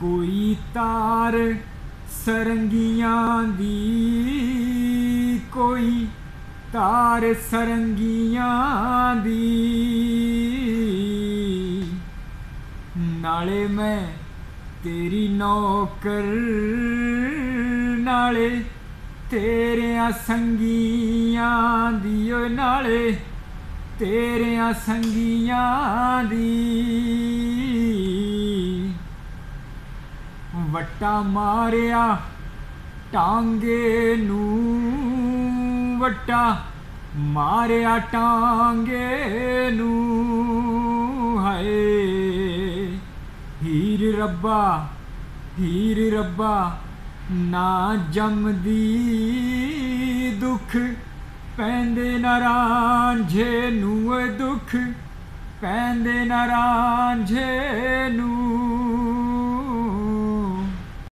कोई तार सरंगियां दी, कोई तार सरंगियां दी। नाले मैं तेरी नौकर, नाले तेरियां संगियां दी, नाले तेरियां संगियां दी। वट्टा मारिया टांगे नू, वट्टा मारिया टांगे नू। हाय हीर रब्बा, हीर रब्बा ना जमदी, दुख पैंदे ना रांझे नू, दुख पैंदे ना रांझे नू।